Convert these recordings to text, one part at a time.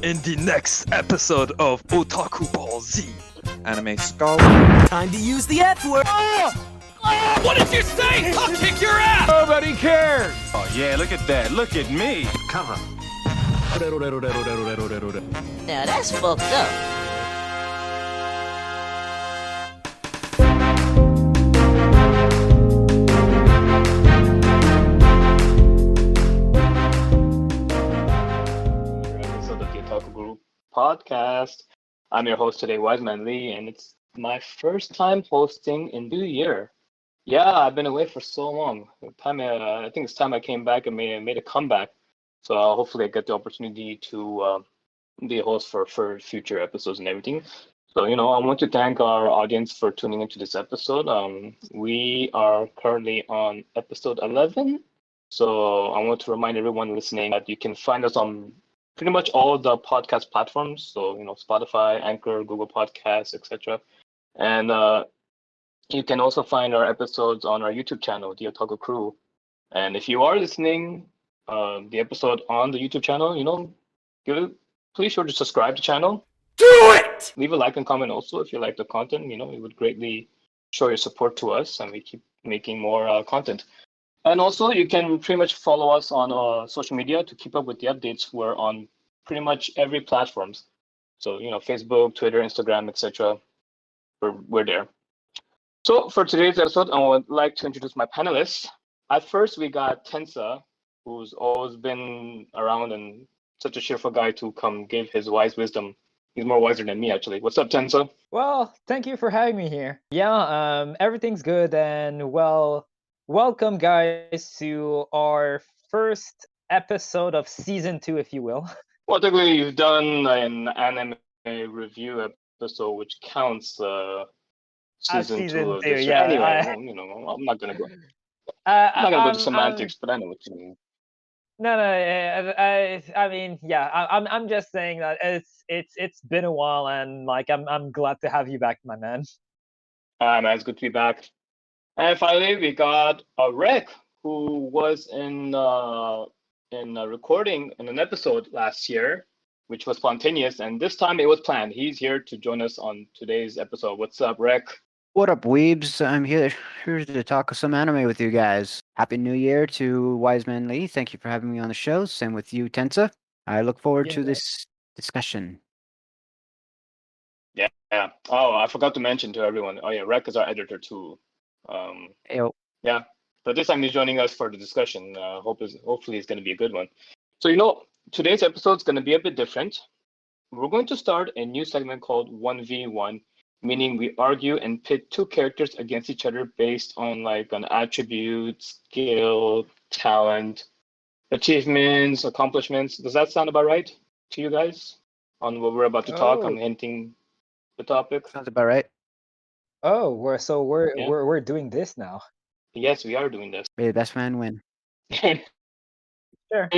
in the next episode of Otaku Ball Z. Anime Skull. Time to use the F word. What did you say? I'll kick your ass! Nobody cares! Oh yeah, look at that. Look at me. Come on. Now that's fucked up. Episode of the Otaku Crew podcast. I'm your host today, Wiseman Lee, and it's my first time hosting in New Year. Yeah, I've been away for so long. I think it's time I came back and made a comeback. So hopefully I get the opportunity to be a host for future episodes and everything. So, I want to thank our audience for tuning into this episode. We are currently on episode 11. So I want to remind everyone listening that you can find us on pretty much all the podcast platforms. So, Spotify, Anchor, Google Podcasts, etc. And you can also find our episodes on our YouTube channel, the Otaku Crew. And if you are listening the episode on the YouTube channel, please sure to subscribe to the channel. Do it! Leave a like and comment also if you like the content. It would greatly show your support to us, and we keep making more content. And also, you can pretty much follow us on social media to keep up with the updates. We're on pretty much every platforms. So, Facebook, Twitter, Instagram, etc. We're there. So for today's episode, I would like to introduce my panelists. At first, we got Tensa, who's always been around and such a cheerful guy to come give his wise wisdom. He's more wiser than me, actually. What's up, Tensa? Well, thank you for having me here. Yeah, everything's good, and welcome guys to our first episode of season 2, if you will. Well, technically, you've done an anime review episode, which counts season 2 of this. Yeah. Anyway, I'm not gonna go. I'm not gonna go to semantics, but I know what you mean. No, I mean, yeah, I'm just saying that it's been a while, and like I'm glad to have you back, my man. Man, it's good to be back. And finally, we got Rick, who was in recording in an episode last year, which was spontaneous, and this time it was planned. He's here to join us on today's episode. What's up, Rick? What up, weebs? I'm here to talk some anime with you guys. Happy New Year to Wiseman Lee. Thank you for having me on the show. Same with you, Tensa. I look forward to this discussion. Yeah. Oh, I forgot to mention to everyone. Oh yeah, Rick is our editor too. Yo. Yeah. But this time he's joining us for the discussion. Hopefully it's going to be a good one. So today's episode is going to be a bit different. We're going to start a new segment called 1v1. Meaning we argue and pit two characters against each other based on an attribute, skill, talent, achievements, accomplishments. Does that sound about right to you guys? On what we're about to talk, I'm hinting the topic. Sounds about right. Oh, we're doing this now. Yes, we are doing this. May the best man win. Sure.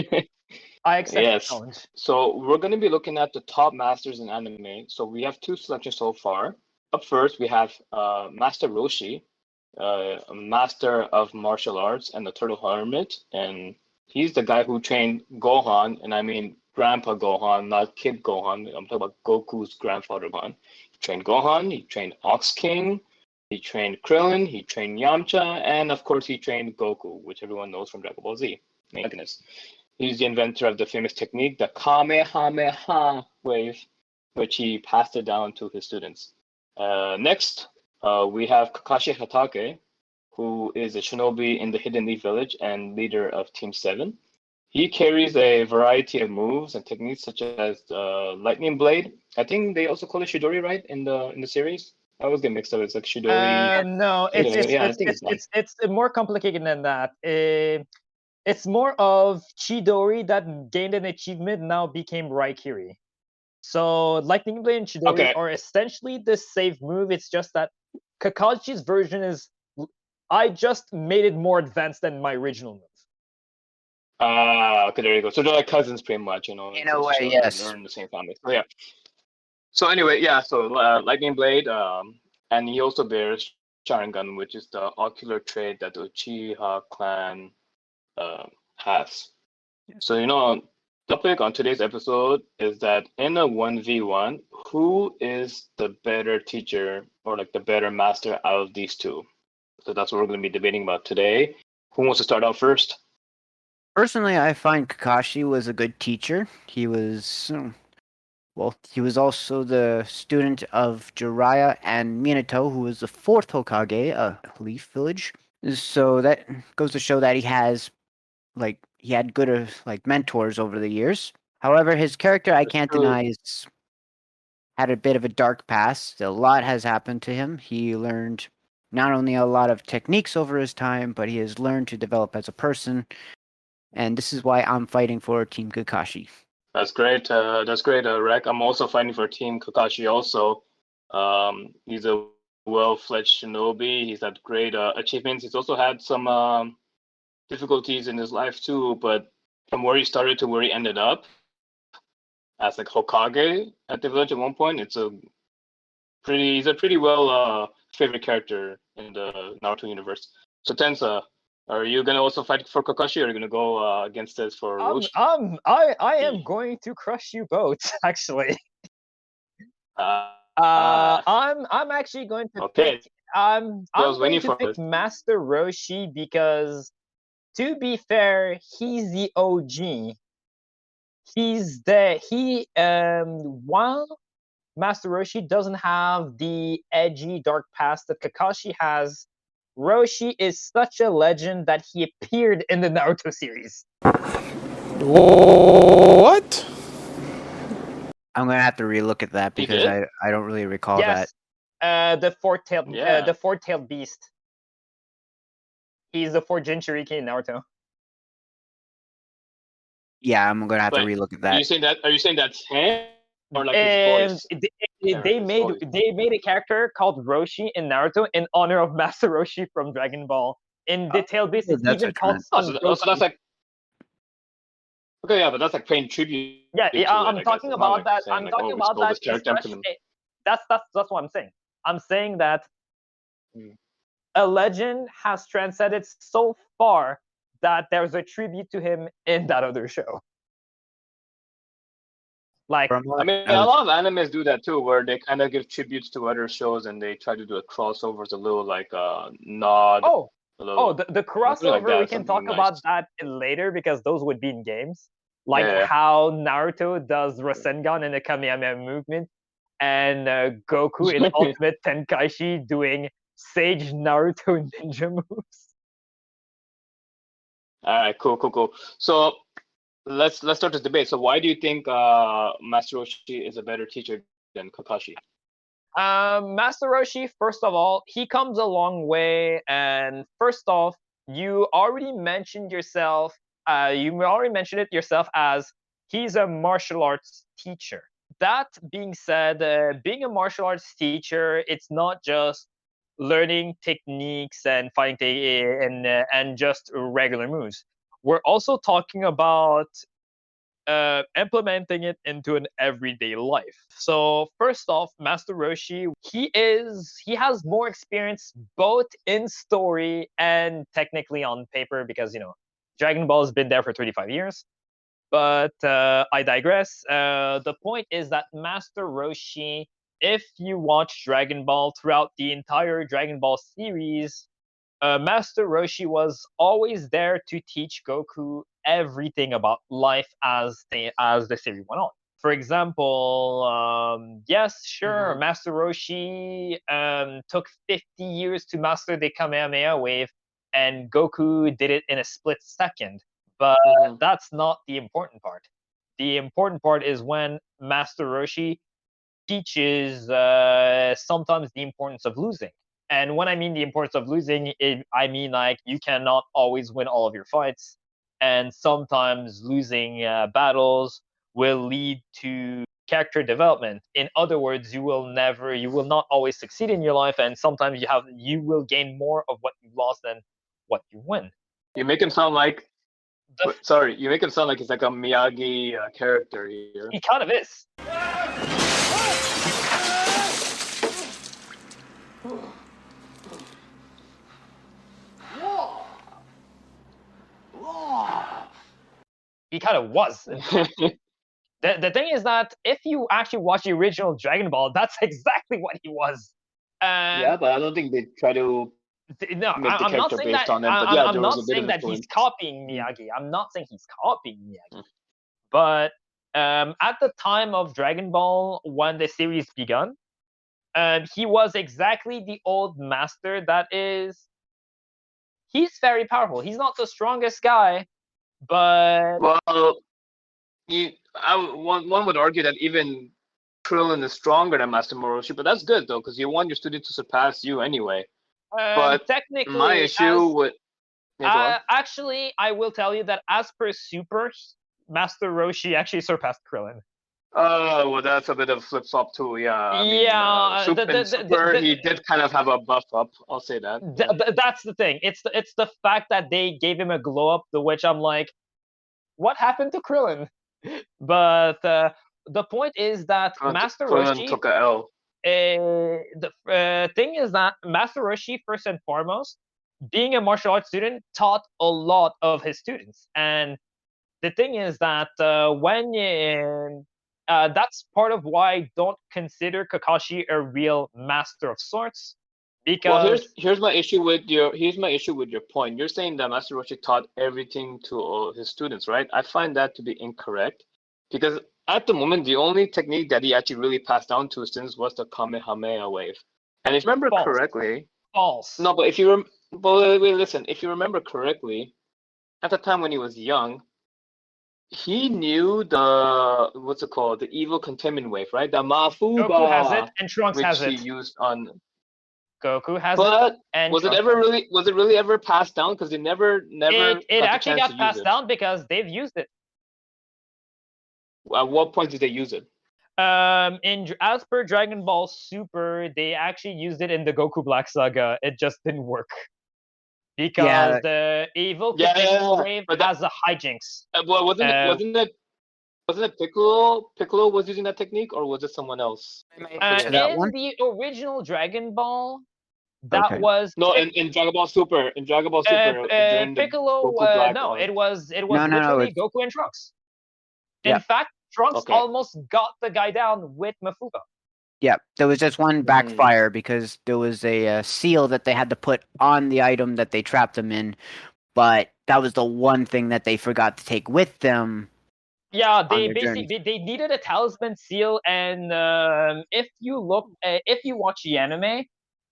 I accept the challenge. So we're going to be looking at the top masters in anime. So we have 2 selections so far. Up first, we have Master Roshi, a master of martial arts and the Turtle Hermit. And he's the guy who trained Gohan, and I mean Grandpa Gohan, not Kid Gohan. I'm talking about Goku's grandfather Gohan. He trained Gohan, he trained Ox King, he trained Krillin, he trained Yamcha, and of course he trained Goku, which everyone knows from Dragon Ball Z. My goodness. He's the inventor of the famous technique, the Kamehameha wave, which he passed it down to his students. Next, we have Kakashi Hatake, who is a shinobi in the Hidden Leaf Village and leader of Team 7. He carries a variety of moves and techniques such as Lightning Blade. I think they also call it Shidori, right, in the series? I always get mixed up. It's like Shidori. No, it's more complicated than that. It's more of Chidori that gained an achievement now became Raikiri. So Lightning Blade and Chidori are essentially the same move. It's just that Kakashi's version is I just made it more advanced than my original move. Okay, there you go. So they're like cousins pretty much, In a way, yes. They're in the same family. So, yeah. So anyway, so Lightning Blade, and he also bears Sharingan, which is the ocular trait that the Uchiha clan has. So Topic on today's episode is that in a 1v1, who is the better teacher or like the better master out of these two? So that's what we're going to be debating about today. Who wants to start out first? Personally, I find Kakashi was a good teacher. He was, he was also the student of Jiraiya and Minato, who was the fourth Hokage of Leaf Village. So that goes to show that he had good mentors over the years. However, his character, I can't deny, had a bit of a dark past. A lot has happened to him. He learned not only a lot of techniques over his time, but he has learned to develop as a person. And this is why I'm fighting for Team Kakashi. That's great. Rek. I'm also fighting for Team Kakashi also. He's a well-fledged shinobi. He's had great achievements. He's also had some difficulties in his life too, but from where he started to where he ended up as like Hokage at the village at one point, he's a pretty well favorite character in the Naruto universe. So Tensa, are you gonna also fight for Kakashi, or are you gonna go against this for Roshi? I am going to crush you both, actually. I'm actually going to pick. I'm going to pick Master Roshi because, to be fair, he's the OG. While Master Roshi doesn't have the edgy dark past that Kakashi has, Roshi is such a legend that he appeared in the Naruto series. What? I'm gonna have to relook at that because I don't really recall that. The four-tailed beast. He's the fourth Jinchuriki in Naruto. Yeah, I'm gonna have to relook at that. Are you saying that's him? Or like his voice? They made a character called Roshi in Naruto in honor of Master Roshi from Dragon Ball. In the tail beast, it's even called Son Roshi. So that's like, okay, yeah, but that's like paying tribute. I'm talking about that. I'm talking about that. That's what I'm saying. I'm saying that a legend has transcended so far that there's a tribute to him in that other show. Like, I mean, a lot of animes do that too, where they kind of give tributes to other shows and they try to do a crossover as a little like nod. The crossover, like we can talk about that later because those would be in games. Like how Naruto does Rasengan in the Kamehameha movement, and Goku in Ultimate Tenkaichi doing Sage Naruto ninja moves. All right, cool. So let's start this debate. So why do you think Master Roshi is a better teacher than Kakashi? Master Roshi, first of all, he comes a long way. And first off, you already mentioned yourself. You already mentioned it yourself as he's a martial arts teacher. That being said, being a martial arts teacher, it's not just learning techniques and fighting and just regular moves. We're also talking about implementing it into an everyday life. So first off, Master Roshi, he has more experience both in story and technically on paper because Dragon Ball has been there for 35 years. But I digress. The point is that Master Roshi, if you watch Dragon Ball throughout the entire Dragon Ball series, Master Roshi was always there to teach Goku everything about life as the series went on. For example, Master Roshi took 50 years to master the Kamehameha wave, and Goku did it in a split second. But that's not the important part. The important part is when Master Roshi teaches sometimes the importance of losing. And when I mean the importance of losing, I mean like you cannot always win all of your fights. And sometimes losing battles will lead to character development. In other words, you will not always succeed in your life. And sometimes you will gain more of what you lost than what you win. You make him sound like he's like a Miyagi character here. He kind of is. He kind of was. The thing is that if you actually watch the original Dragon Ball, that's exactly what he was. Yeah, but I don't think they try to No, make the I'm not character saying based that. on it. But yeah, I'm there was not a bit saying of that he's influence. copying Miyagi. I'm not saying he's copying Miyagi. But at the time of Dragon Ball, when the series begun, he was exactly the old master that is. He's very powerful. He's not the strongest guy, but Well, one would argue that even Krillin is stronger than Master Moroshi, but that's good though, because you want your student to surpass you anyway. But technically, my issue with actually, I will tell you that as per Super, Master Roshi actually surpassed Krillin. Oh, well, that's a bit of flip flop too. Yeah. I mean, Super, he did kind of have a buff up. I'll say that. That's the thing. It's the fact that they gave him a glow up, the which I'm like, what happened to Krillin? But the point is that Master Roshi took a L. The thing is that Master Roshi, first and foremost, being a martial arts student, taught a lot of his students. And the thing is that that's part of why I don't consider Kakashi a real master of sorts. Because here's my issue with your point. You're saying that Master Roshi taught everything to his students, right? I find that to be incorrect, because at the moment the only technique that he actually really passed down to his students was the Kamehameha wave. And if you remember correctly, No, but if you listen, if you remember correctly, at the time when he was young, he knew the the evil containment wave, right? The Mafuba. Goku has it and Trunks has it. Which he used on. Goku has but it. And was Trunks it really ever passed down? Because they never. It actually got passed down because they've used it. At what point did they use it? As per Dragon Ball Super, they actually used it in the Goku Black Saga. It just didn't work because the evil wave has a hijinks. Well, wasn't it Piccolo? Piccolo was using that technique, or was it someone else? In the original Dragon Ball, that was in Dragon Ball Super. In Dragon Ball Super, Piccolo. It was literally Goku and Trunks. In fact, Trunks almost got the guy down with Mafuba. Yeah, there was just one backfire because there was a seal that they had to put on the item that they trapped them in, but that was the one thing that they forgot to take with them. Yeah, they needed a talisman seal, and if you watch the anime,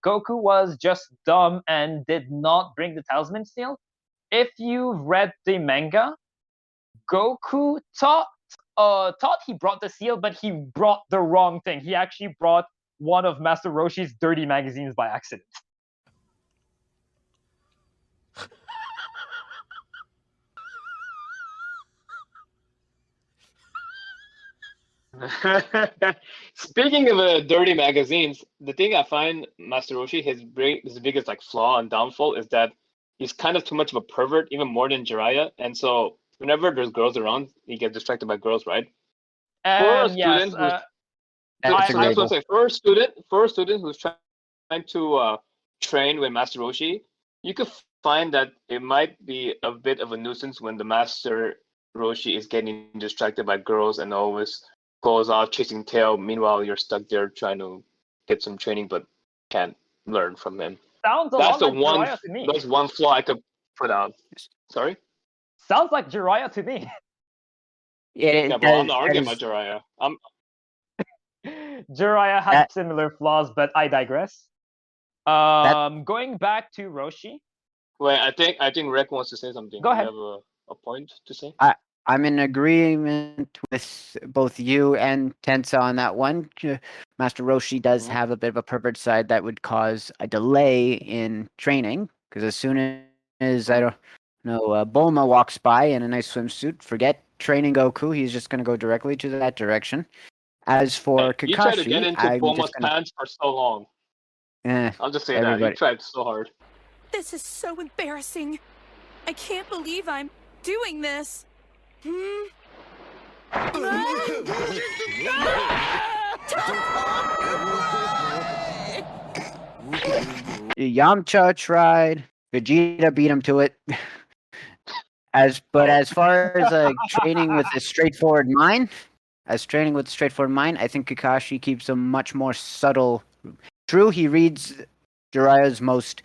Goku was just dumb and did not bring the talisman seal. If you've read the manga, Goku thought he brought the seal, but he brought the wrong thing. He actually brought one of Master Roshi's dirty magazines by accident. Speaking of dirty magazines, the thing I find Master Roshi, his biggest flaw and downfall is that he's kind of too much of a pervert, even more than Jiraiya, and so whenever there's girls around, he gets distracted by girls, right? For a student who's trying to train with Master Roshi, you could find that it might be a bit of a nuisance when the Master Roshi is getting distracted by girls and always goes off chasing tail. Meanwhile, you're stuck there trying to get some training, but can't learn from him. That's one flaw I could put out. Sorry? Sounds like Jiraiya to me. Yeah, but I'm not arguing about Jiraiya. Jiraiya had similar flaws, but I digress. Going back to Roshi. Wait, I think Rek wants to say something. Go ahead. You have a point to say? I'm in agreement with both you and Tensa on that one. Master Roshi does have a bit of a pervert side that would cause a delay in training, because as soon as Bulma walks by in a nice swimsuit, forget training Goku. He's just going to go directly to that direction. As for Kakashi, you tried to get into Bulma's pants for so long. I'll just say that. You tried so hard. This is so embarrassing. I can't believe I'm doing this. Yamcha tried. Vegeta beat him to it. As far as training with a straightforward mind, I think Kakashi keeps a much more subtle. True, he reads Jiraiya's most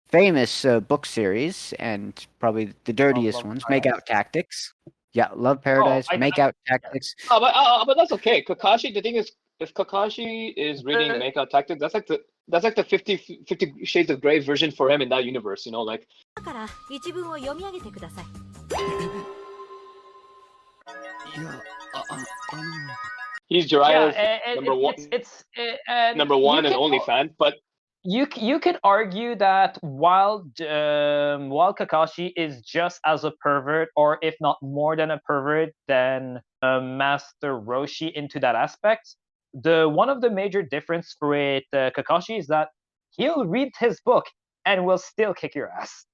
famous book series and probably the dirtiest Love ones, Paradise. Makeout Tactics. Yeah, Love Paradise, Makeout Tactics. But that's okay. Kakashi, the thing is, if Kakashi is reading Makeout Tactics, that's like the 50 Shades of Grey version for him in that universe. You know, like. だから一文を読み上げてください。He's Jiraiya's number one and only fan, but you could argue that while Kakashi is just as a pervert, or if not more than a pervert than Master Roshi into that aspect, one of the major difference with Kakashi is that he'll read his book and will still kick your ass.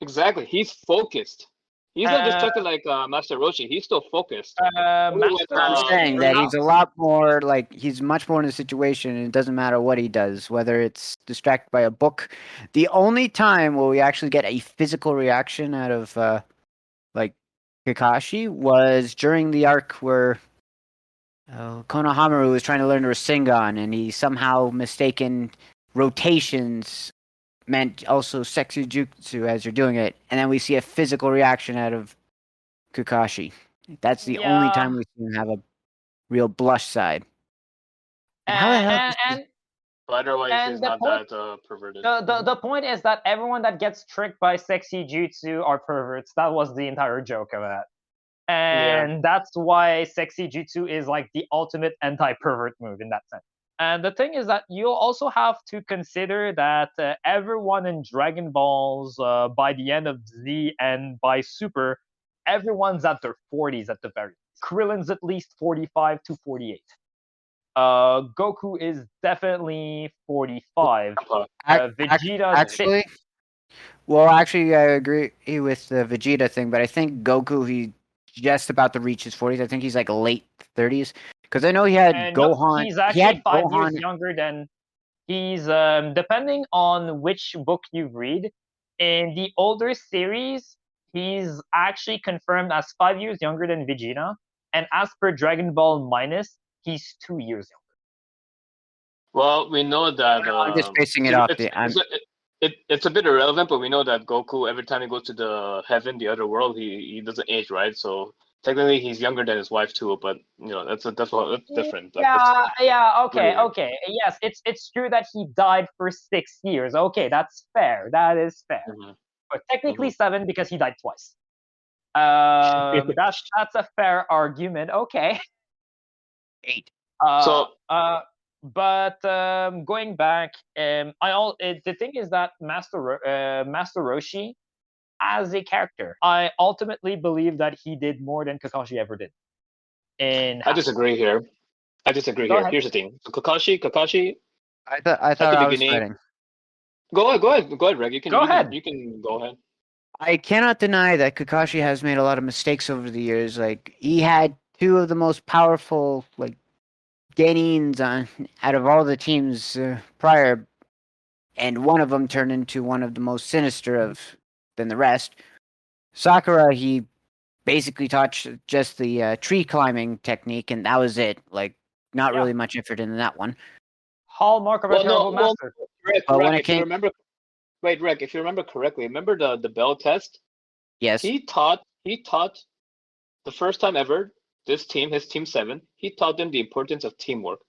Exactly, he's focused. He's not distracted like Master Roshi. He's still focused. I'm saying that he's a lot more he's much more in a situation, and it doesn't matter what he does, whether it's distracted by a book. The only time where we actually get a physical reaction out of Kakashi was during the arc where Konohamaru was trying to learn Rasengan, and he somehow mistaken rotations meant also sexy jutsu as you're doing it, and then we see a physical reaction out of Kakashi. That's the only time we see him have a real blush side. But otherwise, he's not that perverted. The point is that everyone that gets tricked by sexy jutsu are perverts. That was the entire joke of that. And that's why sexy jutsu is like the ultimate anti-pervert move in that sense. And the thing is that you'll also have to consider that everyone in Dragon Balls, by the end of Z and by Super, everyone's at their 40s at the very least. Krillin's at least 45 to 48. Goku is definitely 45. Vegeta actually, I agree with the Vegeta thing, but I think Goku, he's just about to reach his 40s. I think he's like late 30s. Because I know he had Gohan. He's actually 5 years younger than. He's depending on which book you read. In the older series, he's actually confirmed as 5 years younger than Vegeta, and as per Dragon Ball Minus, he's 2 years younger. Well, we know that. I'm just basing it off it's a bit irrelevant, but we know that Goku, every time he goes to the heaven, the other world, he doesn't age, right? So. Technically, he's younger than his wife too, but that's different. Okay. Yes, it's true that he died for 6 years. Okay, that's fair. That is fair. Mm-hmm. But technically 7 because he died twice. That's a fair argument. Okay. 8. But going back, the thing is that Master Roshi. As a character, I ultimately believe that he did more than Kakashi ever did. I disagree here. Here's the thing. So Kakashi. I thought I was fighting. Go ahead, Reg. You can go ahead. I cannot deny that Kakashi has made a lot of mistakes over the years. Like, he had 2 of the most powerful Genins out of all the teams prior, and one of them turned into one of the most sinister than the rest. Sakura, he basically taught just the tree climbing technique, and that was it. Not really much effort in that one. Hallmark of a terrible master. Rick, if you remember correctly, remember the bell test? Yes. He taught the first time ever, his team 7, he taught them the importance of teamwork,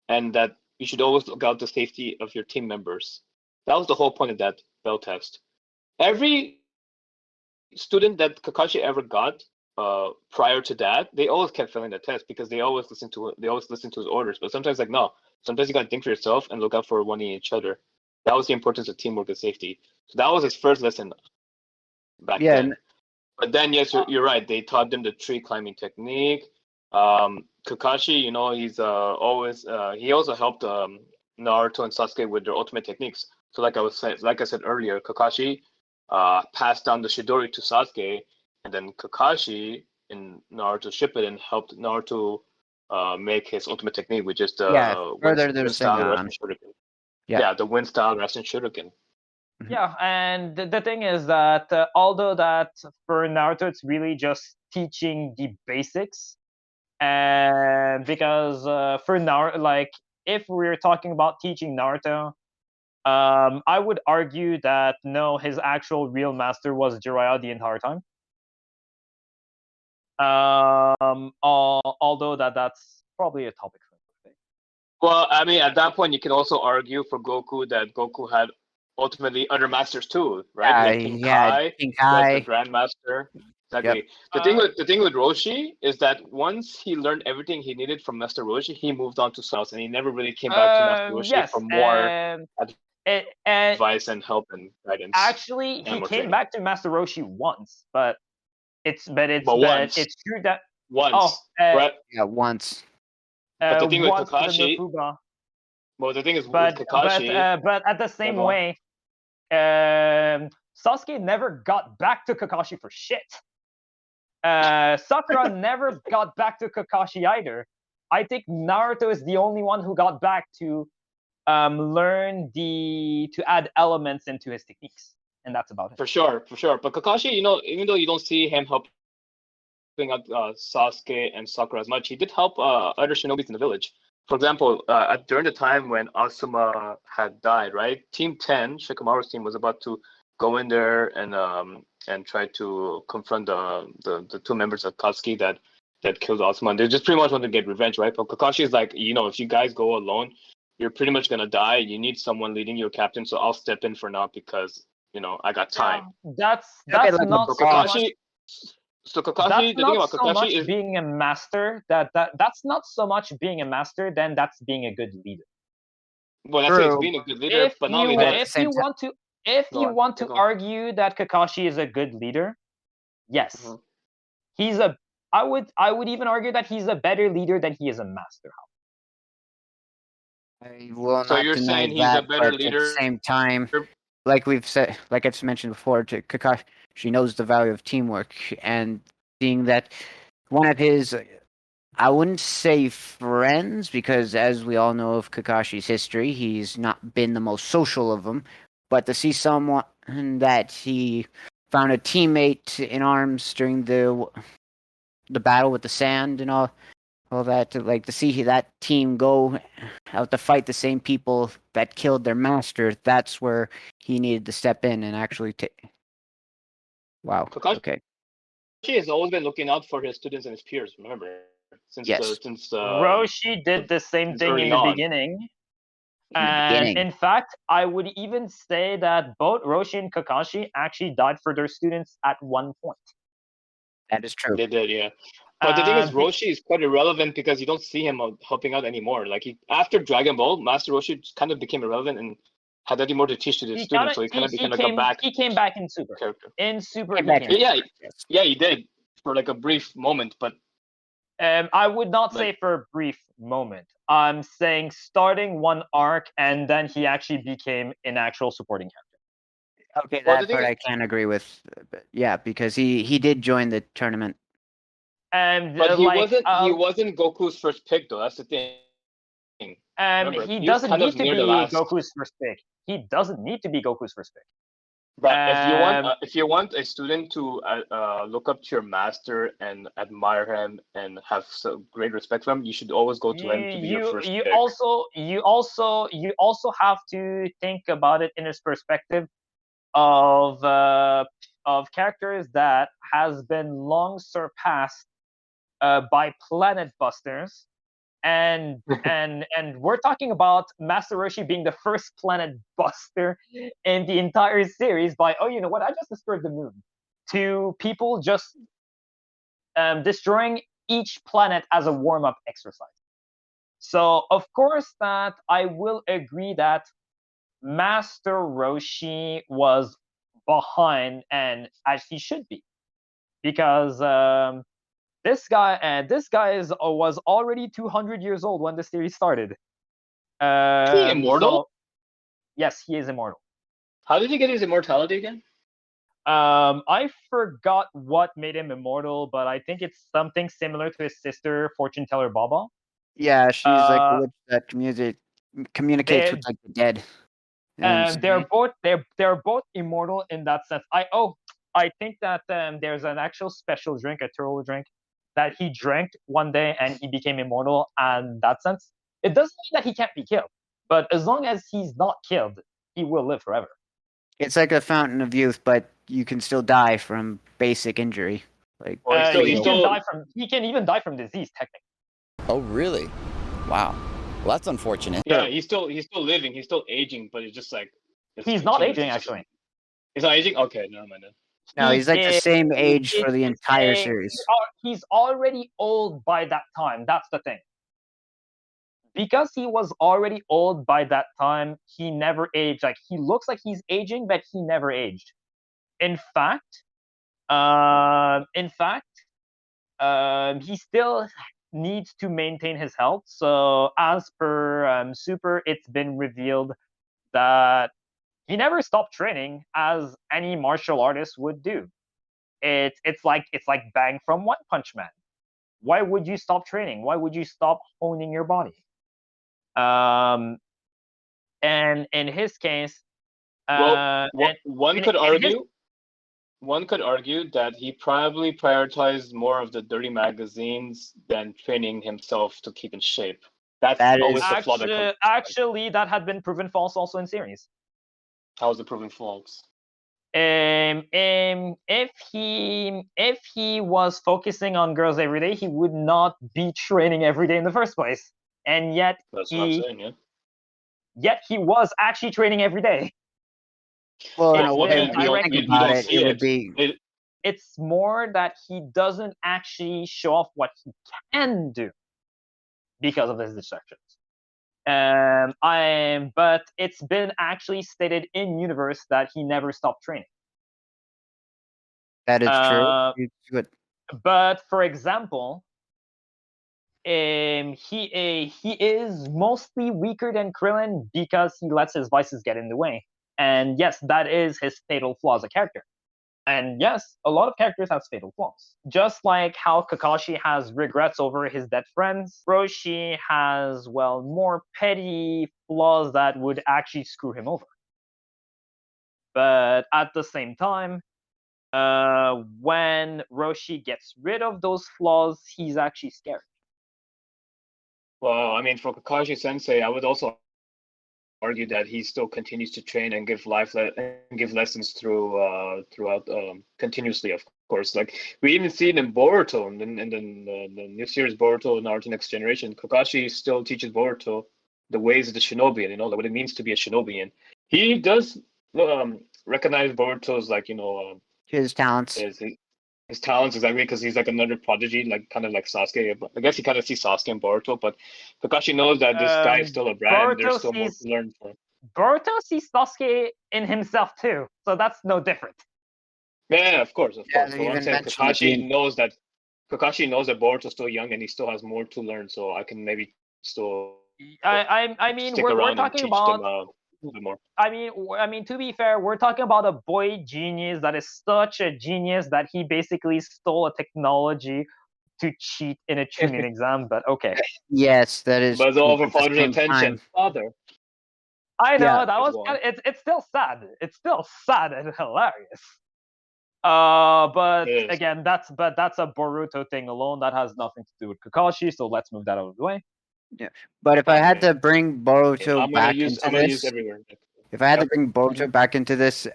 and that you should always look out the safety of your team members. That was the whole point of that bell test. Every student that Kakashi ever got prior to that, they always kept failing the test because they always listened to his orders. But sometimes sometimes you gotta think for yourself and look out for one each other. That was the importance of teamwork and safety. So that was his first lesson back then. But then yes, you're right. They taught them the tree climbing technique. Kakashi, he's always he also helped Naruto and Sasuke with their ultimate techniques. So like I said earlier, Kakashi passed down the Chidori to Sasuke, and then Kakashi in Naruto Shippuden helped Naruto make his ultimate technique, which is the wind style Rasen Shuriken. Yeah, the wind style Rasen Shuriken. Yeah, and the thing is that although that for Naruto it's really just teaching the basics, and because for Naruto, like if we're talking about teaching Naruto, I would argue that no, his actual real master was Jiraiya the entire time. Although that's probably a topic for another day. Well, I mean, at that point, you can also argue for Goku that Goku had ultimately other masters too, right? Like King Kai King was the Kai. Grandmaster. Exactly. Yep. The thing with Roshi is that once he learned everything he needed from Master Roshi, he moved on to something else, and he never really came back to Master Roshi Yes, for more and advice and help and guidance. Actually, and he more came training. back to Master Roshi once, but it's once. true that Once, right? Yeah, once. But the thing with once to the Kakashi, Makuba. well, the thing is But with Kakashi, but at the same go on. way, Sasuke never got back to Kakashi for shit. Sakura never got back to Kakashi either. I think Naruto is the only one who got back to learn to add elements into his techniques, and that's about it. For sure. But Kakashi, even though you don't see him helping out Sasuke and Sakura as much, he did help other shinobis in the village. For example, during the time when Asuma had died, right? Team 10, Shikamaru's team, was about to go in there and try to confront the two members of Katsuki that killed Asuma. They just pretty much want to get revenge, right? But Kakashi is like, if you guys go alone, you're pretty much gonna die. You need someone leading your captain, so I'll step in for now because I got time. That's like not a so boss. much. So Kakashi, That's the thing not about so Kakashi much is being a master. That's not so much being a master. Then that's being a good leader. well, that's it. It's being a good leader, but not only that. If you want to argue that Kakashi is a good leader, yes, he's a. I would even argue that he's a better leader than he is a master. I will So not you're deny saying he's that, a better but leader? at the same time, like we've said, like I've mentioned before, to Kakashi knows the value of teamwork, and seeing that one of his, I wouldn't say friends, because as we all know of Kakashi's history, he's not been the most social of them, but to see someone that he found a teammate in arms during the battle with the sand and all that, like to see that team go out to fight the same people that killed their master, that's where he needed to step in and actually take. Wow. Kakashi Okay. has always been looking out for his students and his peers. Remember, since Roshi did the same thing in the beginning. And in fact, I would even say that both Roshi and Kakashi actually died for their students at one point. That is true. They did, yeah. But the thing is, Roshi is quite irrelevant because you don't see him helping out anymore. Like after Dragon Ball, Master Roshi kind of became irrelevant and had nothing more to teach to the students. So he kind of became like a back. He came back in Super. Character. In Super, Yeah, he did for like a brief moment, but. I would not say for a brief moment. I'm saying starting one arc and then he actually became an actual supporting character. Okay, that part I can agree with. Yeah, because he did join the tournament. But he wasn't Goku's first pick though. That's the thing. Remember, he doesn't need to be Goku's first pick. He doesn't need to be Goku's first pick. But if you want a student to look up to your master and admire him and have great respect for him, you should always go to him to be your first pick. You also have to think about it in his perspective of characters that has been long surpassed by Planet Busters. And we're talking about Master Roshi being the first planet buster in the entire series by, you know what, I just destroyed the moon, to people just destroying each planet as a warm-up exercise. So of course that I will agree that Master Roshi was behind, and as he should be, because this guy was already 200 years old when the series started. Is he immortal? So, yes, he is immortal. How did he get his immortality again? I forgot what made him immortal, but I think it's something similar to his sister, Fortune Teller Baba. Yeah, she's like a witch that communicates with like the dead. And they're both immortal in that sense. I think that there's an actual special drink, a turtle drink, that he drank one day and he became immortal. And in that sense, it doesn't mean that he can't be killed, but as long as he's not killed, he will live forever. it's like a fountain of youth, but you can still die from basic injury. Like He can even die from disease, technically. Oh, really? Wow. Well, that's unfortunate. Yeah, he's still living. He's still aging, but it's just like he's not aging actually. He's not aging. Okay, never mind then. No, he's like the same age for the entire series. He's already old by that time. That's the thing. Because he was already old by that time, he never aged. Like, he looks like he's aging, but he never aged. In fact, he still needs to maintain his health. So, as per Super, it's been revealed that he never stopped training, as any martial artist would do. It's like Bang from One Punch Man. Why would you stop training? Why would you stop honing your body? And in his case, one could argue that he probably prioritized more of the dirty magazines than training himself to keep in shape. That's always the flaw that comes. Actually, that had been proven false also in series. How is it proven false? If he was focusing on girls every day, he would not be training every day in the first place. And yet he was actually training every day. Well, in a way, if you think about it, it would be. It's more that he doesn't actually show off what he can do because of his distractions. But it's been actually stated in universe that he never stopped training. That is true. But for example, he is mostly weaker than Krillin because he lets his vices get in the way. And yes, that is his fatal flaw as a character. And yes, a lot of characters have fatal flaws. Just like how Kakashi has regrets over his dead friends, Roshi has, well, more petty flaws that would actually screw him over. But at the same time, when Roshi gets rid of those flaws, he's actually scared. Well, I mean, for Kakashi Sensei, I would also argue that he still continues to train and give lessons throughout continuously, of course. Like, we even see it in Boruto, and then the new series Boruto Naruto Next Generation. Kakashi still teaches Boruto the ways of the shinobi, and what it means to be a shinobi. And he does recognize Boruto's, like, his talents. His talents, exactly, because he's like another prodigy, like kind of like Sasuke. I guess he kind of sees Sasuke and Boruto, but Kakashi knows that this guy is still a brat, and there's still more to learn from. Boruto sees Sasuke in himself too, so that's no different. Yeah, of course. So what I'm saying, Kakashi knows that Boruto's still young and he still has more to learn. So I can maybe still. I mean, we're talking about. More. I mean, to be fair, we're talking about a boy genius that is such a genius that he basically stole a technology to cheat in a tuning exam. But okay. Yes, that is. But it's all for father's attention, father. I know that was. It's still sad. It's still sad and hilarious. But again, that's a Boruto thing alone. That has nothing to do with Kakashi. So let's move that out of the way. Yeah, but if I had to bring Boruto back into this, if I had to bring Boruto back into this,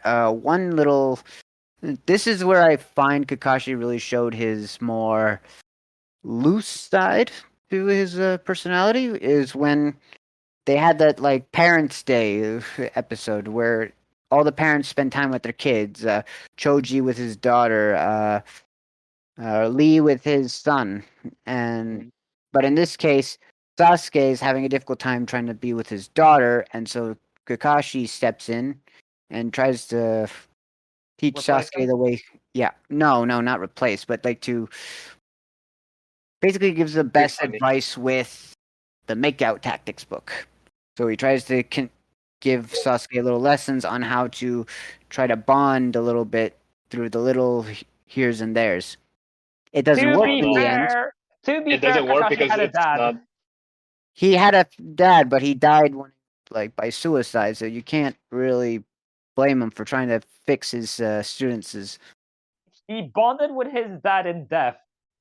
this is where I find Kakashi really showed his more loose side to his personality, is when they had that, like, Parents' Day episode where all the parents spend time with their kids. Choji with his daughter, Lee with his son, but in this case, Sasuke is having a difficult time trying to be with his daughter, and so Kakashi steps in and tries to teach Sasuke the way. Yeah, no, not replace, but like to basically gives the best advice with the Makeout Tactics book. So he tries to give Sasuke little lessons on how to try to bond a little bit through the little here's and there's. It doesn't work in the end. To be it doesn't work because it's not. He had a dad, but he died when he was like by suicide, so you can't really blame him for trying to fix his students'. He bonded with his dad in death.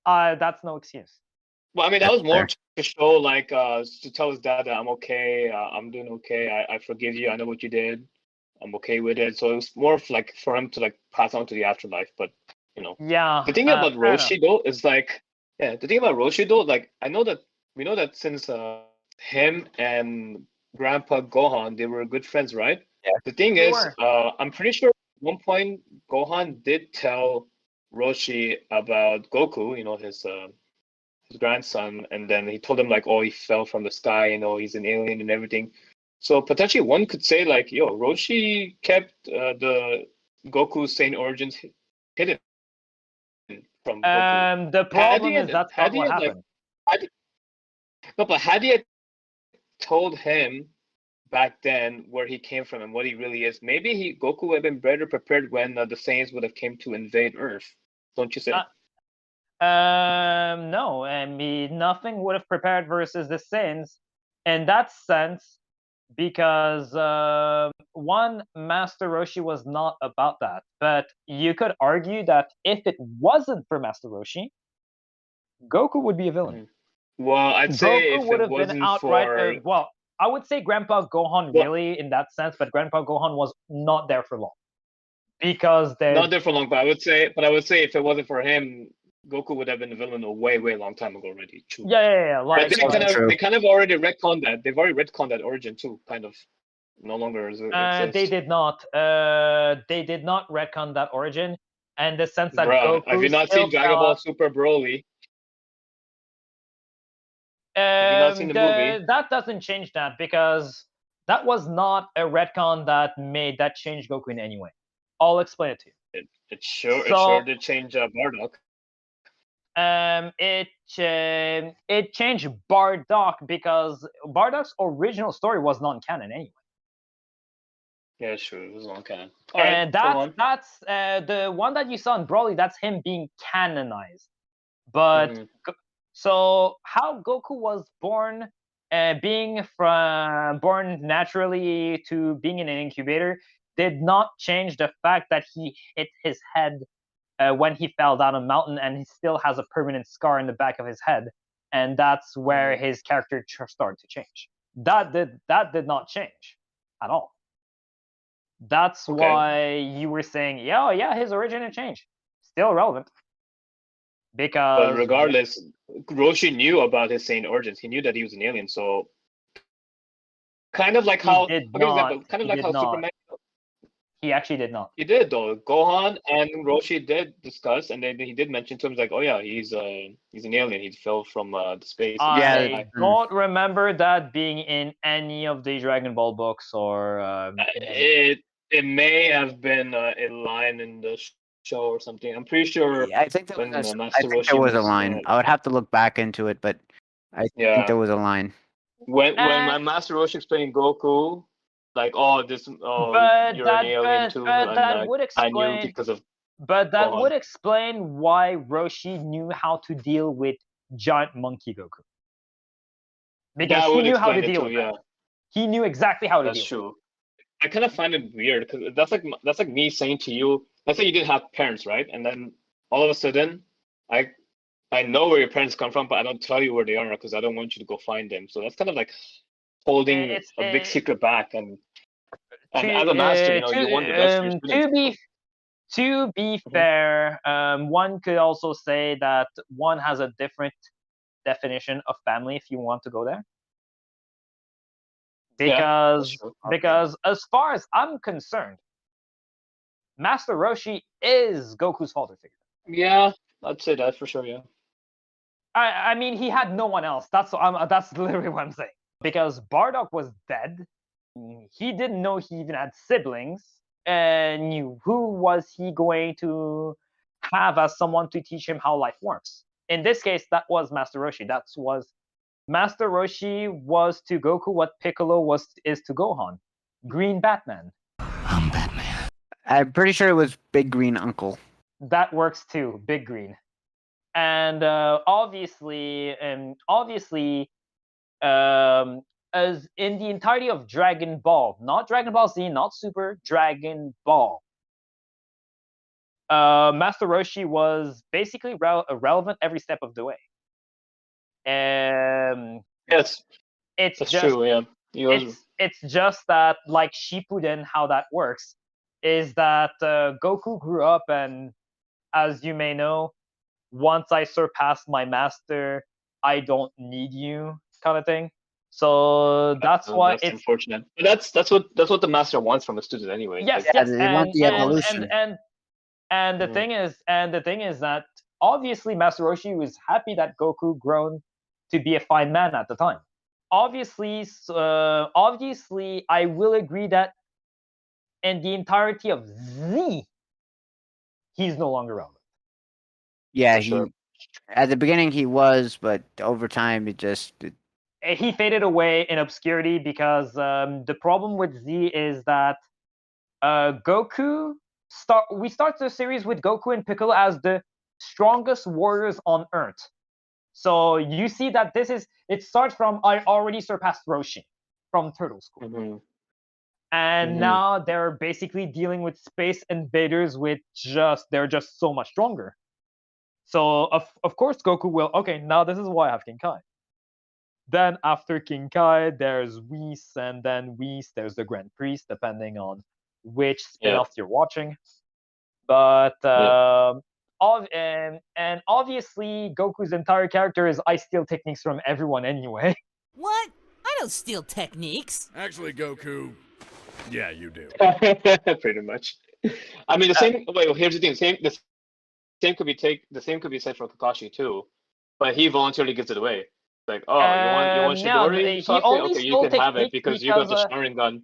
That's no excuse. Well, I mean, that That's was more fair. to show, like, to tell his dad that I'm okay, I'm doing okay, I forgive you, I know what you did, I'm okay with it. So it was more of like for him to like pass on to the afterlife. But you know, Yeah. the thing about fair enough. Roshi though is like, yeah, the thing about Roshi though, like we know that since him and Grandpa Gohan, they were good friends, right? Yeah. The thing They is, I'm pretty sure at one point Gohan did tell Roshi about Goku, you know, his grandson, and then he told him like, oh, he fell from the sky, you know, he's an alien and everything. So potentially one could say like, yo, Roshi kept the Goku's Saiyan origins hidden from Goku. The problem is that's not what happened. No, but had he had told him back then where he came from and what he really is, maybe Goku would have been better prepared when the Saiyans would have came to invade Earth. Don't you say? No, I mean nothing would have prepared versus the Saiyans in that sense, because one, Master Roshi was not about that. But you could argue that if it wasn't for Master Roshi, Goku would be a villain. Well, I'd say Goku if would it have been wasn't outright. for Well, I would say Grandpa Gohan really in that sense, but Grandpa Gohan was not there for long because not there for long. But I would say if it wasn't for him, Goku would have been a villain a way long time ago already. True. Yeah. Like, they kind of already retconned that. They've already retconned that origin too, kind of. No longer exists. They did not. They did not retcon that origin, and the sense that Goku. Have you not seen Dragon Ball Super Broly? Have you not seen the movie? That doesn't change that, because that was not a retcon that changed Goku in any way. I'll explain it to you. It sure did change Bardock. It changed Bardock because Bardock's original story was non-canon anyway. Yeah, sure, it was non-canon. And that's the one that you saw in Broly. That's him being canonized. But so how Goku was born, born naturally to being in an incubator, did not change the fact that he hit his head when he fell down a mountain, and he still has a permanent scar in the back of his head, and that's where his character started to change. That did not change at all. That's why you were saying, yeah, his origin had changed. Still relevant. Because but regardless, Roshi knew about his Saiyan origins. He knew that he was an alien, so kind of like how Superman. He actually did not. He did though. Gohan and Roshi did discuss, and he did mention to him like, "Oh yeah, he's an alien. He fell from the space." I don't remember that being in any of the Dragon Ball books or. It may have been a line in the show or something. I'm pretty sure. Yeah, I think there was a line. I would have to look back into it, but I think there was a line. When my Master Roshi explained Goku, like, you're an alien too, and that would explain, I knew because of. But that would explain why Roshi knew how to deal with giant monkey Goku. Because he knew how to deal with that. He knew exactly how to deal. That's true. I kind of find it weird because that's like me saying to you, let's say you didn't have parents, right? And then all of a sudden, I know where your parents come from, but I don't tell you where they are because I don't want you to go find them. So that's kind of like holding a big secret back. And as a master, you want the best for your students. To be fair, one could also say that one has a different definition of family if you want to go there. Because as far as I'm concerned, Master Roshi is Goku's father figure. Yeah, I'd say that for sure. Yeah. I mean, he had no one else. That's literally what I'm saying. Because Bardock was dead. He didn't know he even had siblings. And who was he going to have as someone to teach him how life works? In this case, that was Master Roshi. Master Roshi was to Goku what Piccolo is to Gohan. Green Batman. I'm Batman. I'm pretty sure it was Big Green Uncle. That works too, Big Green. And obviously, as in the entirety of Dragon Ball, not Dragon Ball Z, not Super, Dragon Ball. Master Roshi was basically relevant every step of the way. Yes, it's that's just true. Yeah, it's just that, like Shippuden, how that works is that Goku grew up, and as you may know, once I surpass my master, I don't need you, kind of thing. So that's why that's it's unfortunate. But that's what the master wants from a student anyway. yes, Like, yes, they want the evolution. and the thing is that obviously Master Roshi was happy that Goku grown to be a fine man at the time. Obviously, I will agree that in the entirety of Z, he's no longer relevant. Yeah, sure. at the beginning he was, but over time he faded away in obscurity because the problem with Z is that Goku we start the series with Goku and Piccolo as the strongest warriors on Earth. So you see that it starts from I already surpassed Roshi from Turtle School. Mm-hmm. And now they're basically dealing with space invaders they're just so much stronger. So of course Goku will, okay, now this is why I have King Kai. Then after King Kai, there's Whis, and then Whis, there's the Grand Priest, depending on which spin-off you're watching. But and obviously Goku's entire character is I steal techniques from everyone anyway. What? I don't steal techniques. Actually, Goku, yeah, you do. Pretty much. I mean, the same. Wait, here's the thing. The same could be said for Kakashi too, but he voluntarily gives it away. Like, oh, you want Chidori, Sasuke? Okay, you can have it because you got the Sharingan.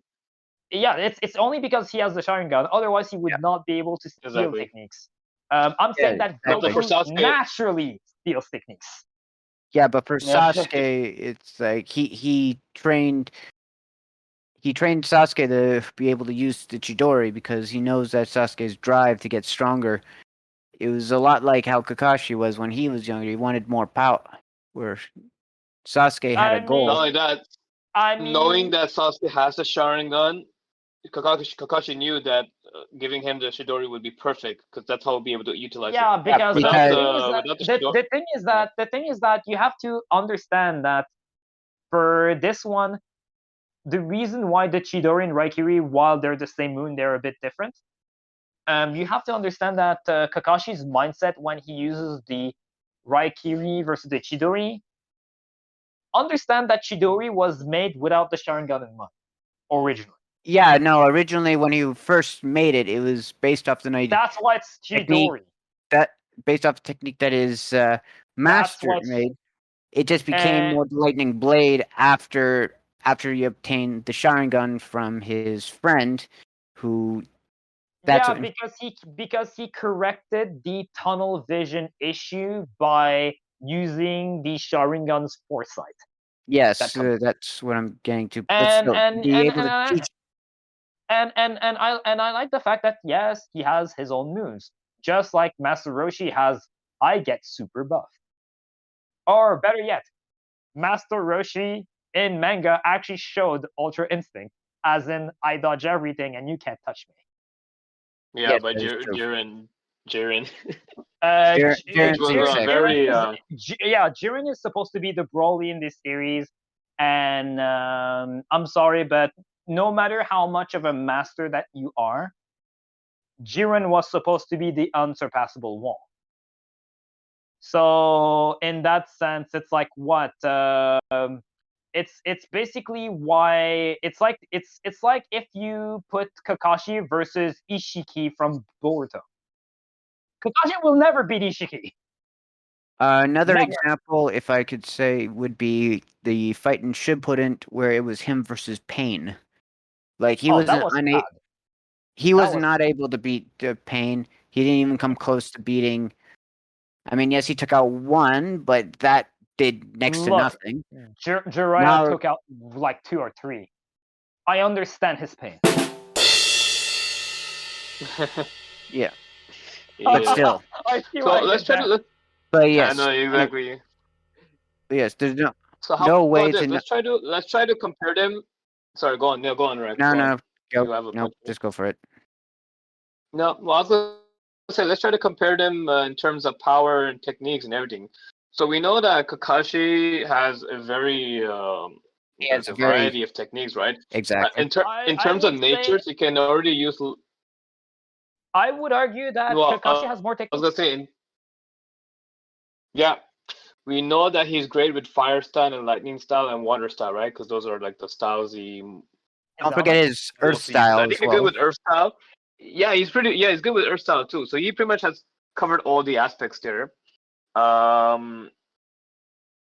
Yeah, it's only because he has the Sharingan. Otherwise, he would not be able to steal techniques. I'm saying that Goku naturally steals techniques. Yeah, but for Sasuke, it's like he trained Sasuke to be able to use the Chidori because he knows that Sasuke's drive to get stronger. It was a lot like how Kakashi was when he was younger. He wanted more power, where Sasuke had a goal. Not only that, knowing that Sasuke has the Sharingan, Kakashi knew that giving him the Chidori would be perfect because that's how he'll be able to utilize it. Yeah, because the thing is that you have to understand that for this one, the reason why the Chidori and Raikiri, while they're the same moon, they're a bit different. You have to understand that Kakashi's mindset when he uses the Raikiri versus the Chidori, understand that Chidori was made without the Sharingan in mind, originally. Yeah, no, originally when he first made it, it was based off the night. That's why it's Chidori. Based off the technique that his master made. It just became more the lightning blade after he obtained the Sharingan from his friend, who. Because he corrected the tunnel vision issue by using the Sharingan's foresight. Yes, that's what I'm getting to. And I like the fact that yes, he has his own moves, just like Master Roshi has. I get super buff, or better yet, Master Roshi in manga actually showed Ultra Instinct, as in I dodge everything and you can't touch me. Yeah, but Jiren. Jiren is supposed to be the Broly in this series, and I'm sorry, but no matter how much of a master that you are, Jiren was supposed to be the unsurpassable one. So in that sense, it's like what? It's basically why it's like if you put Kakashi versus Ishiki from Boruto. Kakashi will never beat Ishiki. Another example, if I could say, would be the fight in Shippuden where it was him versus Pain. Like he was not able to beat Pain. He didn't even come close to beating. I mean, yes, he took out one, but that did next to nothing. Jiraiya took out like 2 or 3. I understand his pain. Yeah. But still. Let's try to. But yes. I know exactly. Yes, there's no. So how No about way this? to Let's try to compare them. Sorry, go on. No, go on, Rex. No, Go on. no, You have a no, point. just go for it. No, well, I was gonna say let's try to compare them in terms of power and techniques and everything. So we know that Kakashi has a very He has a a very variety of techniques, right? exactly. In terms of would say- natures, he can already use. I would argue that Well, Kakashi has more I was techniques. gonna say, yeah, we know that he's great with fire style and lightning style and water style, right? Because those are like the styles he. Don't forget his Earth mostly uses. style I as think he's good well. with Earth style. Yeah, he's pretty. Yeah, he's good with Earth style too. So he pretty much has covered all the aspects there.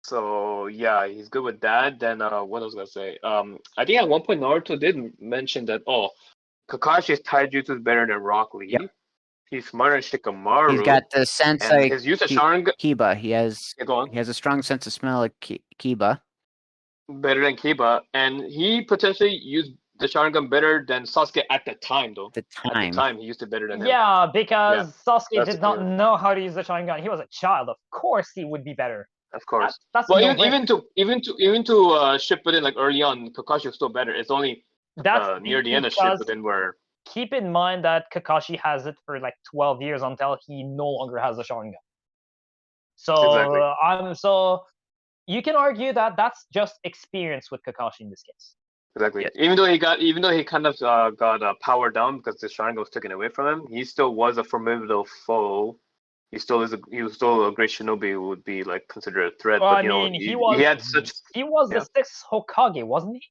So yeah, he's good with that. Then what I was gonna say? I think at one point Naruto did mention that Kakashi's taijutsu is better than Rock Lee. Yep. He's smarter than Shikamaru. He's got the and sensei his use of Sharingan Kiba. He has go on. he has a strong sense of smell like Kiba. Better than Kiba, and he potentially used the Sharingan better than Sasuke at the time, though. At the At the time, he used it better than him. Yeah, because Sasuke that's did not true. know how to use the Sharingan. He was a child. Of course, he would be better. Of course. That's Well, no even to ship it in like early on, Kakashi was still better. It's only near the end of Shippuden where. Keep in mind that Kakashi has it for like 12 years until he no longer has the Sharingan. So Exactly. So you can argue that that's just experience with Kakashi in this case. Exactly. Even though he kind of got powered down because the Sharingan was taken away from him, he still was a formidable foe. He was still a great shinobi who would be like considered a threat. Well, but he had such. He was the sixth Hokage, wasn't he?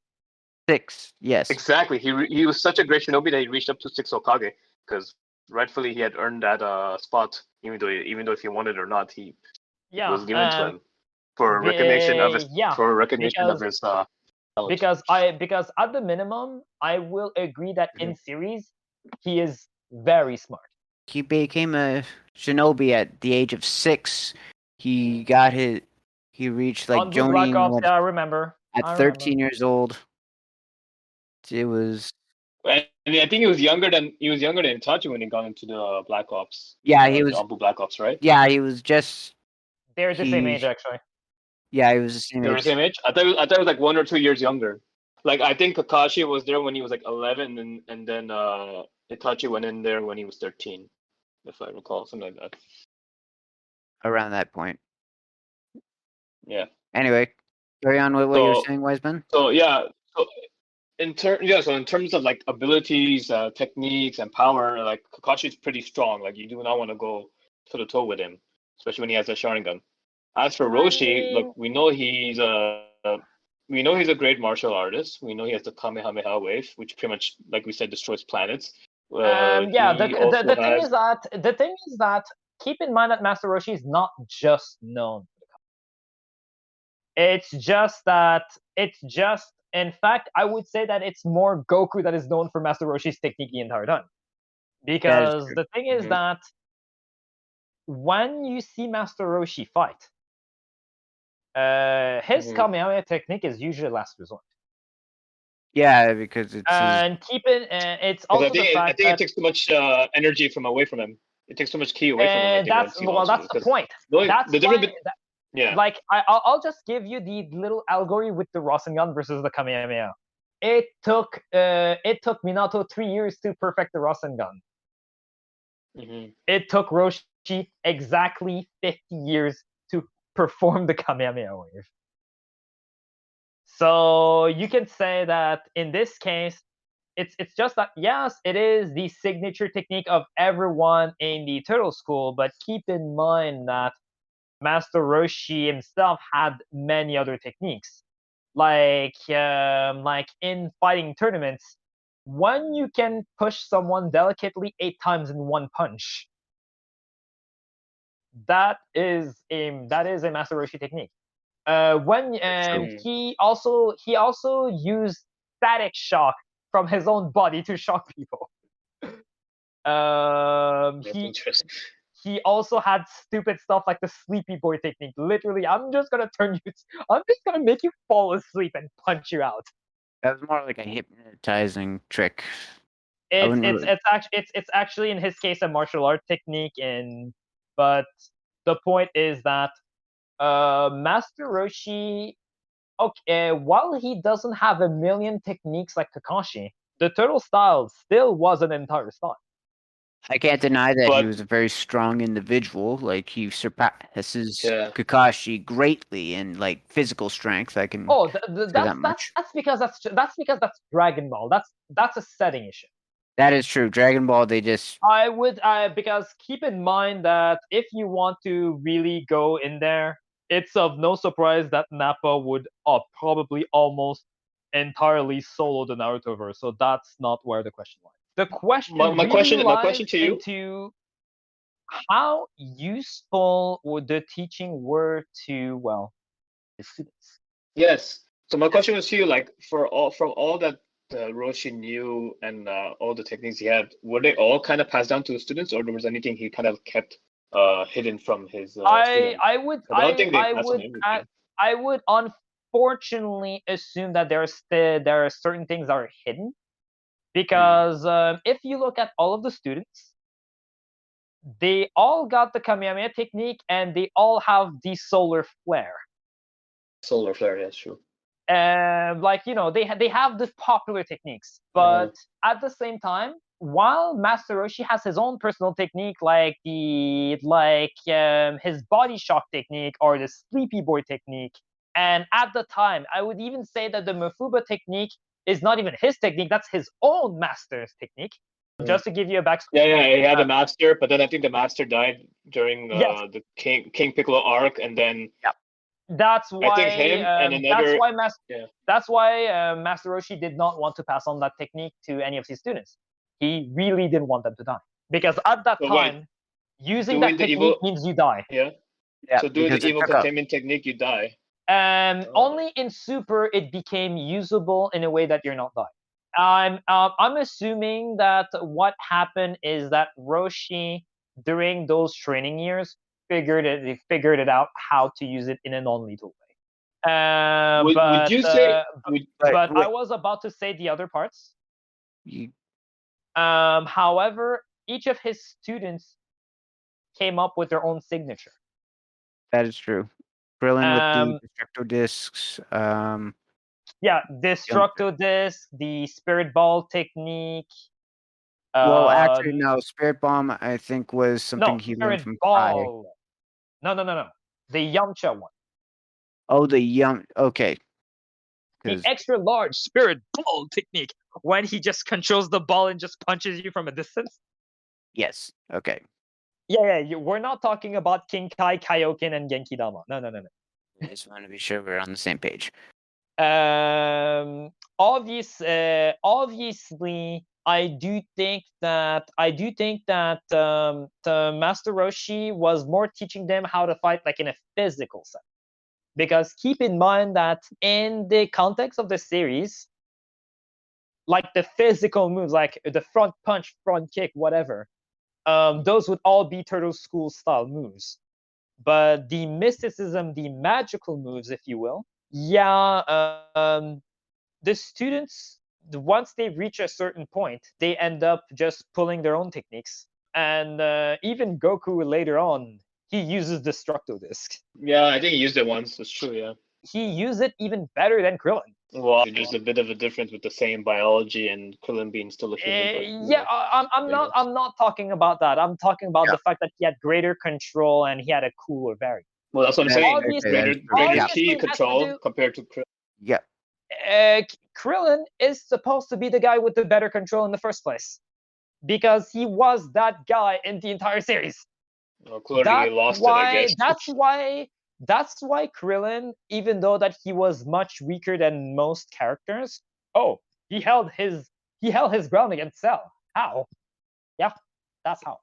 6, yes. Exactly. He was such a great shinobi that he reached up to 6 Hokage because rightfully he had earned that spot, even though if he wanted or not, he was given to him for recognition of his talent. Because at the minimum, I will agree that in series he is very smart. He became a shinobi at the age of 6. He reached like Jonin. Black Ops, I remember. At 13 years old. It was. I think he was younger than Itachi when he got into the Black Ops. Yeah, he was. Black Ops, right? Yeah, he was just. They're the same age, actually. Yeah, he was the same age. They were the same age? I thought it was like 1 or 2 years younger. Like, I think Kakashi was there when he was like 11, and then Itachi went in there when he was 13, if I recall, something like that. Around that point. Yeah. Anyway, carry on with what you were saying, Wiseman. So in terms of like abilities, techniques, and power, like Kakashi's pretty strong. Like you do not want to go toe to toe with him, especially when he has a Sharingan. As for Roshi, look, we know he's a great martial artist. We know he has the Kamehameha wave, which pretty much, like we said, destroys planets. The thing is that keep in mind that Master Roshi is not just known. In fact, I would say that it's more Goku that is known for Master Roshi's technique the entire time. Because the thing is that when you see Master Roshi fight, his Kamehameha technique is usually last resort. Yeah, because it's. And it's also the fact I think it takes too much energy away from him. It takes too much ki away from him. That's the point. Yeah. Like I'll just give you the little allegory with the Rasengan versus the Kamehameha. It took Minato 3 years to perfect the Rasengan. It took Roshi exactly 50 years to perform the Kamehameha wave. So you can say that in this case, it's just that yes, it is the signature technique of everyone in the Turtle School, but keep in mind that Master Roshi himself had many other techniques, like in fighting tournaments, when you can push someone delicately 8 times in one punch, that is a Master Roshi technique. He also used static shock from his own body to shock people. He also had stupid stuff like the sleepy boy technique. Literally, I'm just gonna make you fall asleep and punch you out. That was more like a hypnotizing trick. It's actually in his case a martial art technique, but the point is that Master Roshi Okay, while he doesn't have a million techniques like Kakashi, the turtle style still was an entire style. I can't deny that he But- was a very strong individual. Like he surpasses Yeah. Kakashi greatly in like physical strength. I can Oh, say that's that much. that's because that's Dragon Ball. That's a setting issue. That is true. Dragon Ball, they just I would because keep in mind that if you want to really go in there, it's of no surprise that Nappa would probably almost entirely solo the Narutoverse. So that's not where the question lies. The question my really question lies to you. into how useful would the teaching were to the students. Yes. So my question was to you, like from all that Roshi knew and all the techniques he had, were they all kind of passed down to the students, or there was anything he kind of kept hidden from his students? I would unfortunately assume that there are certain things that are hidden, because if you look at all of the students, they all got the Kamehameha technique and they all have the solar flare. Solar flare, yes, true. They have these popular techniques, but at the same time, while Master Roshi has his own personal technique, like his body shock technique or the sleepy boy technique, and at the time, I would even say that the Mafuba technique is not even his technique; that's his own master's technique. Just to give you a backstory. Yeah, he had a master, but then I think the master died during the King Piccolo arc, and then that's why I think him and another. That's why Master Roshi did not want to pass on that technique to any of his students. He really didn't want them to die, because at that time, using that technique means you die. Yeah. So doing the evil containment technique, you die. Only in Super it became usable in a way that you're not dying. I'm assuming that what happened is that Roshi, during those training years, figured it out how to use it in a non-lethal way. Would you say? I was about to say the other parts. However, each of his students came up with their own signature. That is true. Krillin with the Destructo Discs. Destructo Disc, the Spirit Ball technique. Well, actually, no. Spirit Bomb, I think, was something he learned from Kai. No. The Yamcha one. Oh, okay. The extra large Spirit Ball technique, when he just controls the ball and just punches you from a distance. Yes. Okay. Yeah. We're not talking about King Kai, Kaioken, and Genki Dama. No. I just want to be sure we're on the same page. Obviously, I do think that the Master Roshi was more teaching them how to fight like in a physical sense. Because keep in mind that in the context of the series, like the physical moves, like the front punch, front kick, whatever, those would all be Turtle School style moves. But the mysticism, the magical moves, if you will, the students, once they reach a certain point, they end up just pulling their own techniques. And even Goku later on, he uses Destructo Disc. Yeah, I think he used it once. It's true, yeah. He used it even better than Krillin. Well, there's a bit of a difference with the same biology and Krillin being still a human. I'm not talking about that. I'm talking about the fact that he had greater control and he had a cooler variant. Well, that's what I'm saying. Greater key control compared to Krillin. Yeah. Krillin is supposed to be the guy with the better control in the first place, because he was that guy in the entire series. Well, clearly he lost it, I guess. That's why Krillin, even though that he was much weaker than most characters, he held his ground against Cell. How? Yeah, that's how.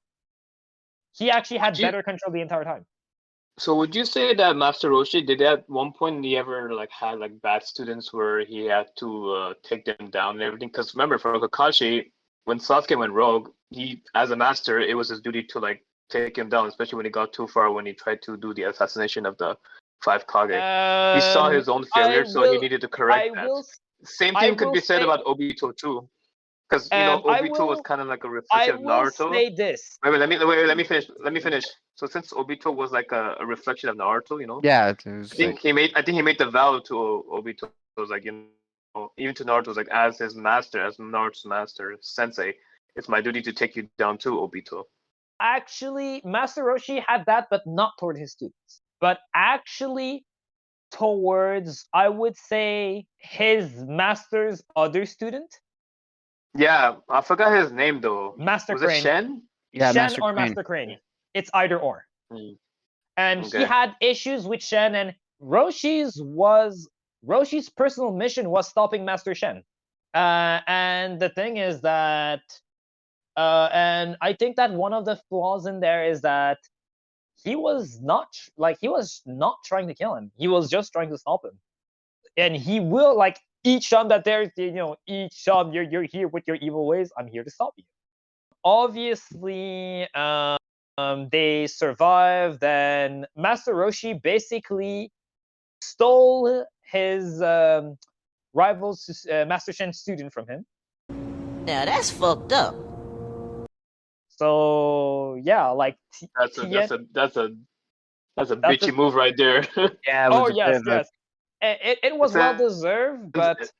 He actually had better control the entire time. So would you say that Master Roshi did at one point he ever had bad students where he had to take them down and everything? Because remember, for Kakashi, when Sasuke went rogue, he, as a master, it was his duty to take him down, especially when he got too far, when he tried to do the assassination of the 5 Kage. He saw his own failure, so he needed to correct that. Same thing could be said about Obito too. Because Obito was kind of like a reflection of Naruto. Say this. Wait, let me finish. Let me finish. So since Obito was like a reflection of Naruto, Yeah, I think he made the vow to Obito. It was like even to Naruto, was like as his master, as Naruto's master, sensei, it's my duty to take you down too, Obito. Actually, Master Roshi had that, but not toward his students. But actually, towards, I would say, his master's other student. Yeah, I forgot his name though. Master Was Crane. it Shen? Yeah, Shen Master or Crane. Master Crane. It's either or. And Okay. he had issues with Shen, and Roshi's personal mission was stopping Master Shen. And the thing is that, and I think that one of the flaws in there is that he was not trying to kill him. He was just trying to stop him. And he will, like, each time that there's, each time you're here with your evil ways, I'm here to stop you. Obviously, they survived, and Master Roshi basically stole his rival's Master Shen's student from him. Now that's fucked up. So yeah, like that's a bitchy move right there. Yeah. Yes. It was well deserved, but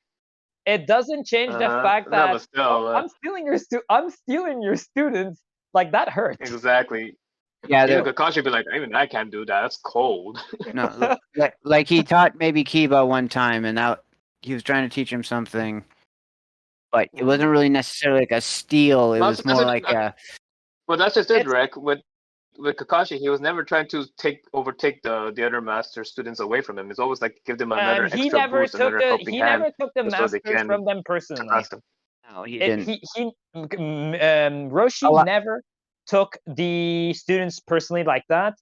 it doesn't change the fact that I'm stealing your students. Like, that hurts. Exactly. Yeah, Kakashi would be like, even I can't do that. That's cold. No, like he taught maybe Kiba one time, and now he was trying to teach him something, but it wasn't really necessarily like a steal. It was more like a. Well, that's just it, Rick. With Kakashi, he was never trying to overtake the other master students away from him. It's always like give them another extra boost, another helping hand. He never took the masters from them personally. No, he didn't. Roshi never took the students personally like that.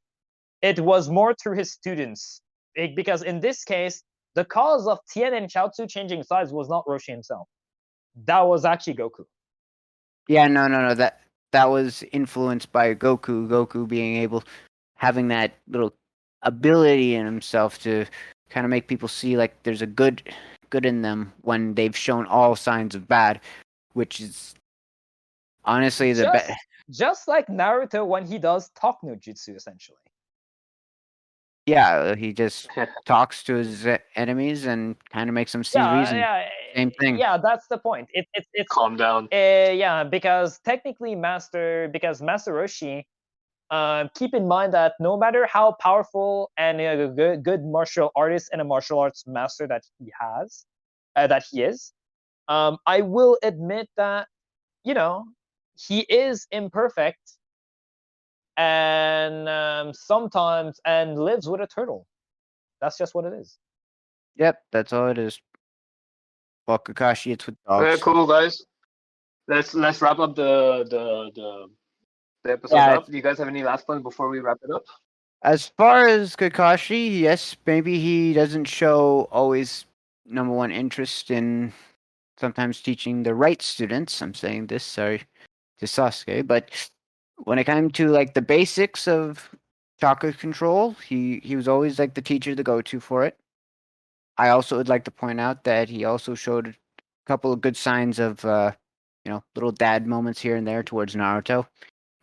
It was more through his students, because in this case, the cause of Tien and Chaozu changing sides was not Roshi himself. That was actually Goku. Yeah, no. That was influenced by Goku. Goku having that little ability in himself to kind of make people see like there's a good in them when they've shown all signs of bad, which is honestly the best. Just like Naruto when he does talk no jutsu, essentially. Yeah, he just talks to his enemies and kind of makes them see reason. Yeah, same thing. Yeah, that's the point. It's calm down. Yeah, because technically Master Roshi, keep in mind that no matter how powerful and a good martial artist and a martial arts master that he has, that he is, I will admit that he is imperfect, and sometimes lives with a turtle. That's just what it is. Yep, that's all it is. Well, Kakashi, it's with dogs. Okay, cool, guys. Let's wrap up the episode up. Do you guys have any last points before we wrap it up? As far as Kakashi, yes, maybe he doesn't show always number one interest in sometimes teaching the right students. I'm saying this, sorry, to Sasuke, but when it came to like the basics of chakra control, he was always like the teacher to go to for it. I also would like to point out that he also showed a couple of good signs of little dad moments here and there towards Naruto.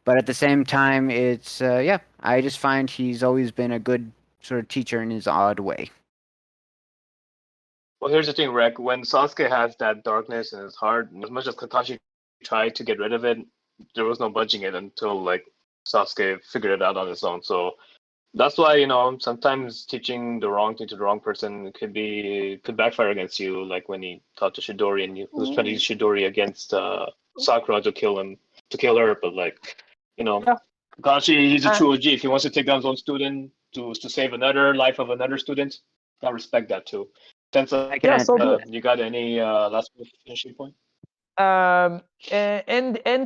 But at the same time, it's I just find he's always been a good sort of teacher in his odd way. Well, here's the thing, Rek. When Sasuke has that darkness in his heart, as much as Kakashi tried to get rid of it, there was no budging it until like Sasuke figured it out on his own. So that's why sometimes teaching the wrong thing to the wrong person could backfire against you. Like when he taught to Chidori and he was trying to use Chidori against Sakura to kill her, but like Kakashi, he's a true OG. If he wants to take down his own student to save another life of another student, I respect that too. Sensei, you got any last finishing point? And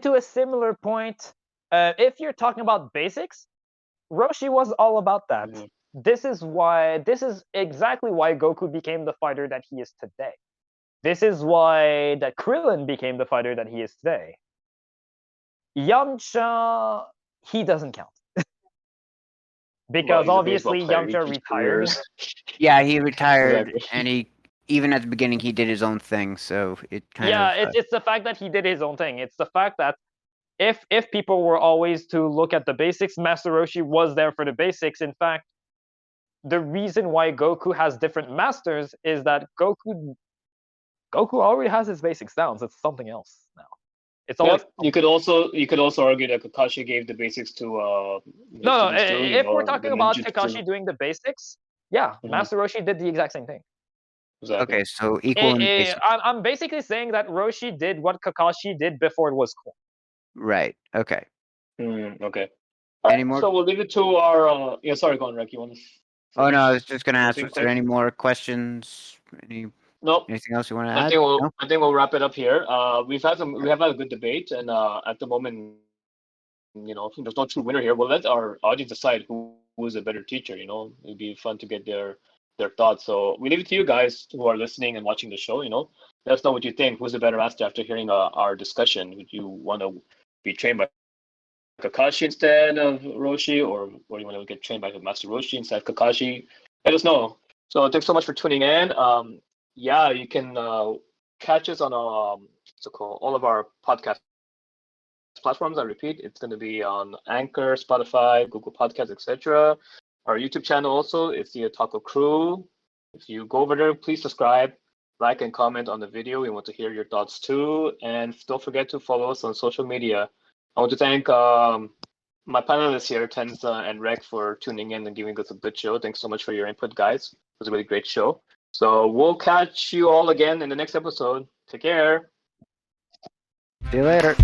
to a similar point, if you're talking about basics, Roshi was all about that. Mm-hmm. This is exactly why Goku became the fighter that he is today. This is why that Krillin became the fighter that he is today. Yamcha, he doesn't count. Because obviously Yamcha retired. Yeah, he retired, and even at the beginning, he did his own thing, so it kind of... it's the fact that he did his own thing. It's the fact that if people were always to look at the basics, Master Roshi was there for the basics. In fact, the reason why Goku has different masters is that Goku already has his basics down, so it's something else now. It's always you could also argue that Kakashi gave the basics to no. If we're talking about Kakashi doing the basics, Master Roshi did the exact same thing. Exactly. Okay, so equal in basics. I'm basically saying that Roshi did what Kakashi did before it was cool. Right. Okay. Okay. Any more? So we'll leave it to our. Sorry, go on, Rick. You want to? Oh no, I was just gonna ask. Was there any more questions? Nope. Anything else you want to add? I think we'll wrap it up here. We have had a good debate, and at the moment, there's no true winner here. We'll let our audience decide who is a better teacher. It'd be fun to get their thoughts. So we leave it to you guys who are listening and watching the show. Let us know what you think. Who's the better master after hearing our discussion? Would you want to be trained by Kakashi instead of Roshi, or do you want to get trained by Master Roshi instead of Kakashi? Let us know. So thanks so much for tuning in. You can catch us on all of our podcast platforms. I repeat, it's going to be on Anchor, Spotify, Google Podcasts, etc. Our YouTube channel also, it's the Otaku Crew. If you go over there, please subscribe, like, and comment on the video. We want to hear your thoughts too. And don't forget to follow us on social media. I want to thank my panelists here, Tenza and Rek, for tuning in and giving us a good show. Thanks so much for your input, guys. It was a really great show. So we'll catch you all again in the next episode. Take care. See you later.